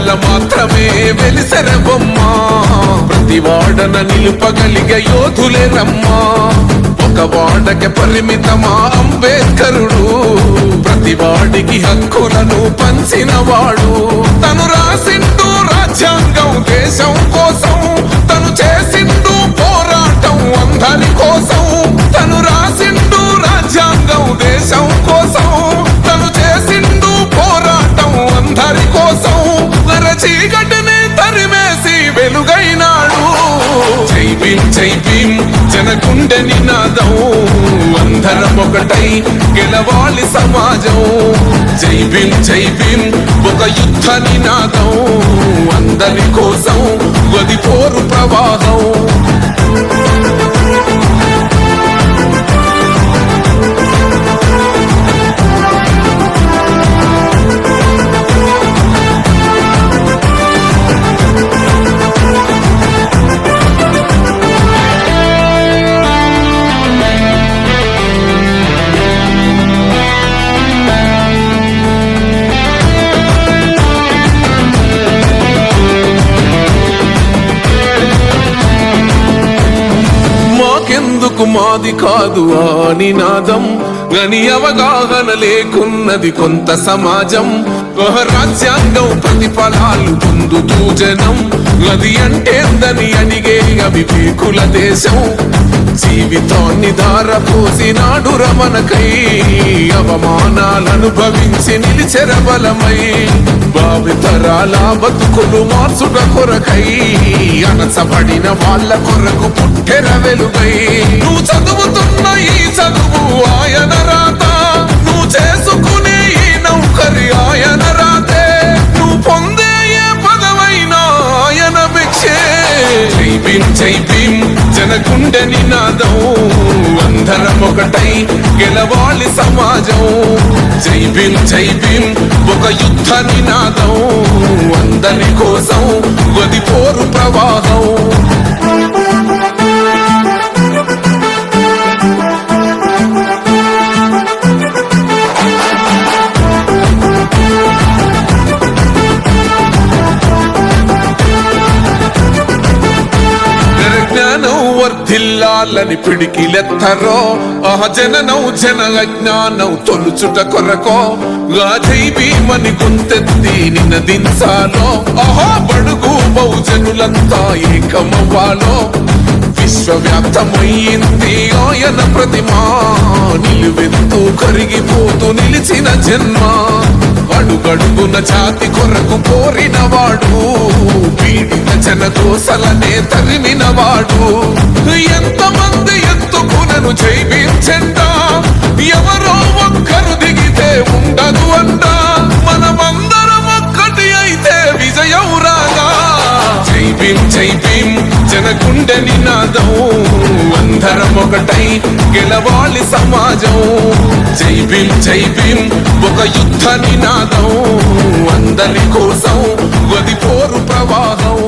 వాడల మాత్రమే వెలిసెర బొమ్మ ప్రతి వాడన నిలుపగలిగే యోధులే రమ్మా ఒక వాడకి పరిమితమా అంబేద్కరుడు ప్రతి వాడికి హక్కులను పంచిన వాడు తను రాసిండు రాజ్యాంగం దేశం కోసం తను చేసిండు పోరాటం అందరి కోసం తను రాసిండు రాజ్యాంగం దేశం కోసం తను చేసిండు పోరాటం అందరి కోసం చీకటిని తరిమేసి వెలుగైనాడు జై భీమ్ జై భీమ్ జనగుండె నినాదం అందరం ఒకటై గెలవాలి సమాజం జై భీమ్ జై భీమ్ ఒక యుద్ధ నినాదం అందరి కోసం గది పోరు ప్రవాహం మాది కాదు ఆ నినాదం గని అవగాహన లేకున్నది కొంత సమాజం రాజ్యాంగం ప్రతిఫలాలు పొందుతూ జనం అది అంటేందని అడిగే అవివేకుల దేశం జీవితాన్ని ధారపోసినాడు రమణకై అవమానాలనుభవించి నిలిచెర బలమై భావితరాల బతుకులు మార్చుట కొరకై అనసబడిన వాళ్ళ కొరకు పుట్టెర వెలుగై నువ్వు చదువుతున్న ఈ చదువు ఆయన రాత నువ్వు చేసుకునే ఈ నౌకరి ఆయన రాతే నువ్వు పొందే ఏ పదవైనా ఆయన భిక్షే జై భీమ్ జై భీమ్ జనగుండె నినాదం అందరం ఒకటై గెలవాలి సమాజం జై భీమ్ జై భీమ్ ఒక యుద్ధ నినాదం అందరి కోసం గది పోరు ప్రవాహం వర్ధిల్లాలని పిడికిలెత్తరో ఆ జననం జన అజ్ఞానం తొలుచుట కొరకో జై భీమని గొంతెత్తి నినదించాలో ఆహా బడుగు బహుజనులంతా ఏకమవ్వాలో విశ్వవ్యాప్తమయ్యింది ఆయన ప్రతిమా నిలువెత్తు కరిగిపోతూ నిలిచిన జన్మ అడుగడుగున జాతి కొరకు కోరిన వాడు పీడిత జనదోసలనే తరిమిన వాడు ఎంతమంది ఎత్తుకునను జై భీమ్ జెండా ఎవరో ఒక్కరు దిగితే ఉండదు అంట మనమందరం ఒక్కటి అయితే విజయం రాగా జై భీమ్ జై భీమ్ జనగుండె నినాదం అందరం ఒకటై గెలవాలి సమాజం జై భీమ్ జై భీమ్ ఒక యుద్ధ నినాదం అందరి కోసం గది పోరు ప్రవాహం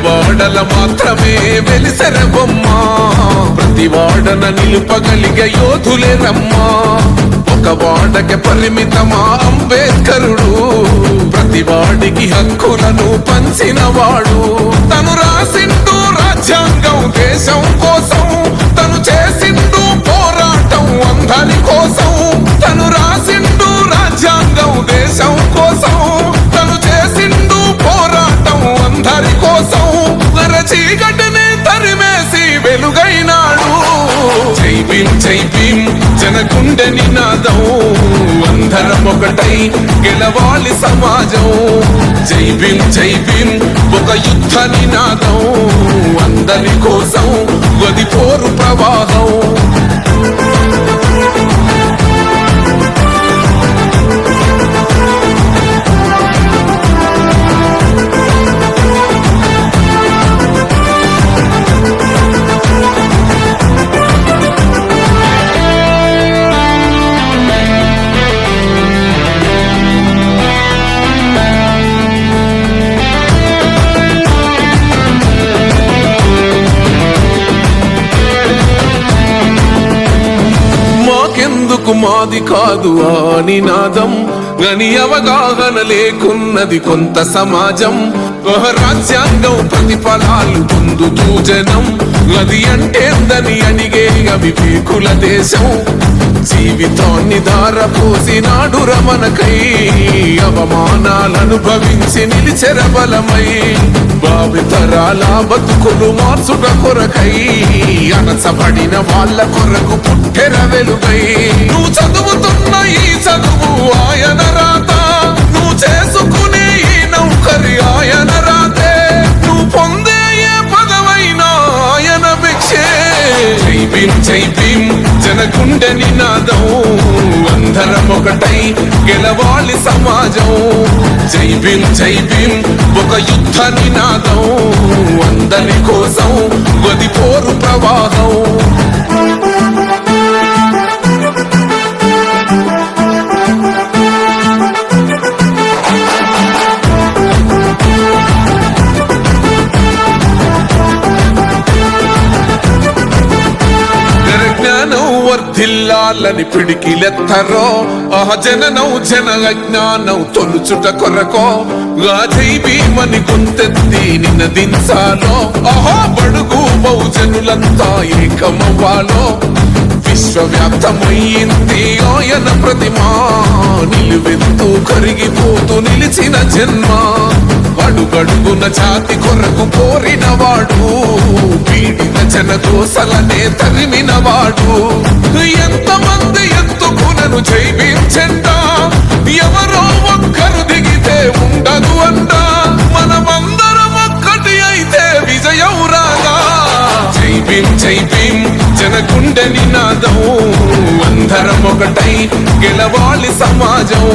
వాడల మాత్రమే వెలిసెర బొమ్మ ప్రతి వాడన నిలుపగలిగే యోధులే రమ్మా ఒక వాడకి పరిమితమా అంబేద్కరుడు ప్రతి వాడికి హక్కులను పంచిన వాడు తను రాసిండు రాజ్యాంగం దేశం కోసం తను చేసిండు పోరాటం అందరి కోసం తను రాసిండు రాజ్యాంగం దేశం కోసం తను చేసిండు పోరాటం అందరి కోసం చీకటిని తరిమేసి వెలుగైనాడు జై భీమ్ జై భీమ్ జనగుండె నినాదం అందరం ఒకటై గెలవాలి సమాజం జై భీమ్ జై భీమ్ ఒక యుద్ధ నినాదం అందరి కోసం గది పోరు ప్రవాహం. మాకెందుకు మాది కాదు ఆ నినాదం, గని అవగాహన లేకున్నది కొంత సమాజం. రాజ్యాంగం ప్రతిఫలాలు పొందుతూ జనం, అది అంటేందని అడిగే అవివేకుల దేశం. జీవితాన్ని ధారపోసినాడు రమణకై, అవమానాలనుభవించి నిలిచెర బలమై. భావితరాల బతుకులు మార్చుట కొరకై, అనసబడిన వాళ్ళ కొరకు పుట్టెర వెలుగై. నువ్వు చదువుతున్న ఈ చదువు ఆయన రాత, నువ్వు చేసుకునే ఈ నౌకరి ఆయన రాతే, నువ్వు పొందే ఏ పదవైనా ఆయన భిక్షే. జై భీం జై భీం జనగుండె నినాదం, అందరం ఒకటై గెలవాలి సమాజం. జై భీం జై భీం ఒక యుద్ధ నినాదం, అందరి కోసం గది పోరు ప్రవాహం. వర్ధిల్లాలని పిడికిలెత్తరో, జననం జన అజ్ఞానం తొలుచుట కొరకో. జై భీమని గొంతెత్తి నినదించాలో, బడుగు బహుజనులంతా ఏకమవ్వాలో. విశ్వవ్యాప్తమయ్యింది ఆయన ప్రతిమా, నిలువెత్తు కరిగిపోతూ నిలిచిన జన్మ. అడుగడుగున జాతి కొరకు కోరినవాడు, పీడిత జనకోసలనే తరిమినవాడు. ఎంతమంది ఎత్తుకునను జై భీం జెండా, ఎవరో ఒక్కరు దిగితే ఉండదు అంట. మనమందరం ఒక్కటి అయితే విజయం రాగా. జై భీం జై భీం జనగుండె నినాదం, అందరం ఒకటై గెలవాలి సమాజం.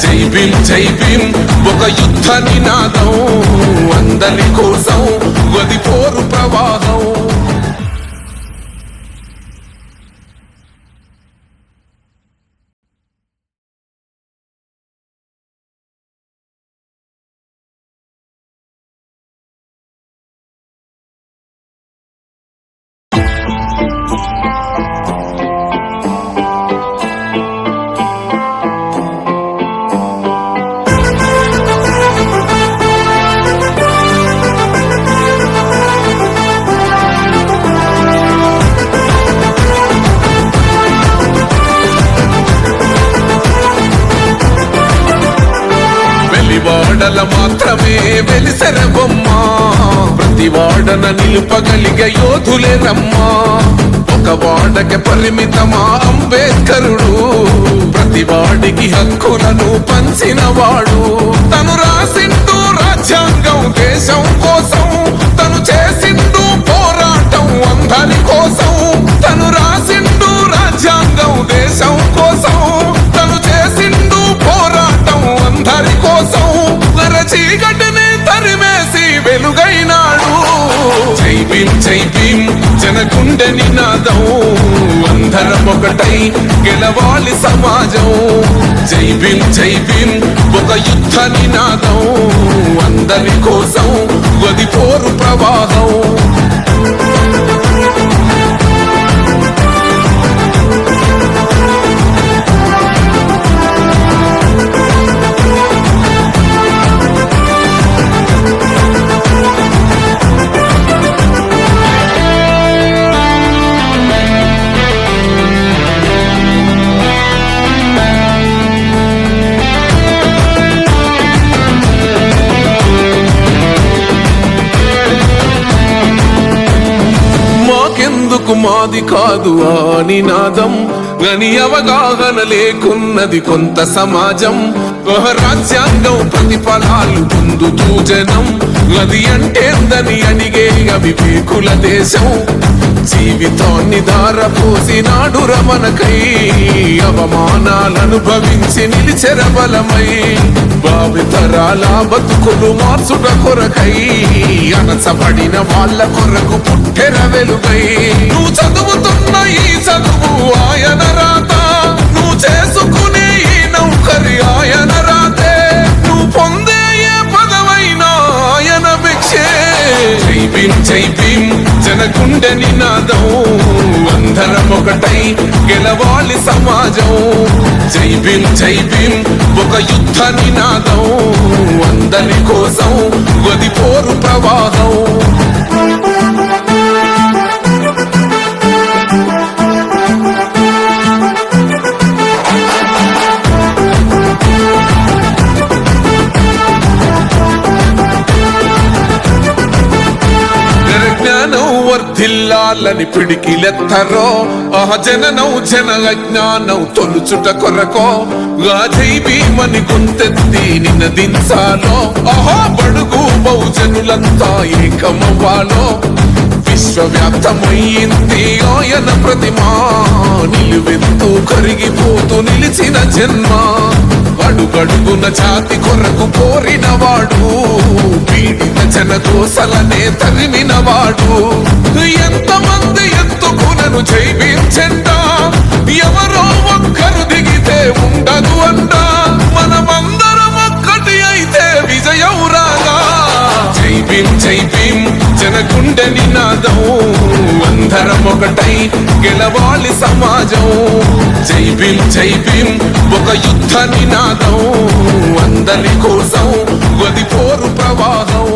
జై భీం జై భీం ఒక యుద్ధ నినాదం, అందరి కోసం గది పోరు ప్రవాహం. వాడల మాత్రమే వెలిసెర బొమ్మ, ప్రతి వాడన నిలుపగలిగే యోధులే రమ్మా. ఒక వాడకి పరిమితమా అంబేద్కరుడు, ప్రతి వాడికి హక్కులను పంచిన వాడు. తను రాసిండు రాజ్యాంగం దేశం కోసం, తను చేసిండు పోరాటం అందరి కోసం. తను రాసిండు రాజ్యాంగం దేశం కోసం, తను చేసిండు పోరాటం అందరి కోసం. చీకటిని తరిమేసి వెలుగైనాడు. జై భీం జై భీం జనగుండె నినాదం, అందరం ఒకటై గెలవాలి సమాజం. జై భీం జై భీం ఒక యుద్ధ నినాదం, అందరి కోసం గది పోరు ప్రవాహం. మాది కాదు ఆ నినాదం, గని అవగాహన లేకున్నది కొంత సమాజం. రాజ్యాంగం ప్రతిఫలాలు పొందుతూ జనం, అది అంటేందని అడిగే అవివేకుల దేశం జీవితాన్ని ధారపోసినాడు రమణకై అవమానాలనుభవించి నిలిచెర బలమై భావితరాల బతుకులు మార్చుట కొరకై అనసబడిన వాళ్ళ కొరకు పుట్టెర వెలుగై నువ్వు చదువుతున్న ఈ చదువు ఆయన రాత నువ్వు చేసుకునే ఈ నౌకరి ఆయన రాతే నువ్వు పొందే ఏ పదవైనా ఆయన భిక్షే జై భీమ్ జై భీమ్ జనగుండె నినాదం అందరం ఒకటై గెలవాలి సమాజం జై భీమ్ జై భీమ్ ఒక యుద్ధ నినాదం అందరి కోసం గది పోరు ప్రవాహం వర్ధిల్లాలని పిడికిలెత్తరో జననం జన అజ్ఞానం తొలుచుట కొరకో జై భీమని గొంతెత్తి నినదించాలో బడుగు బహుజనులంతా ఏకమవ్వాలో విశ్వవ్యాప్తమయ్యింది ఆయన ప్రతిమా నిలువెత్తు కరిగిపోతూ నిలిచిన జన్మ అడుగడుగున జాతి కొరకు కోరినవాడు పీడిత జనకోసలనే తరిమినవాడు ఎంతమంది ఎత్తుకునను జై భీమ్ జెండా ఎవరో ఒక్కరు దిగితే ఉండదు అండా మనమందరం ఒక్కటి అయితే విజయం రాగా జై భీమ్ జనగుండె నినాదం అందరం ఒకటై గెలవాలి సమాజం జై భీమ్ ఒక యుద్ధ నినాదం అందరి కోసం గది పోరు ప్రవాహం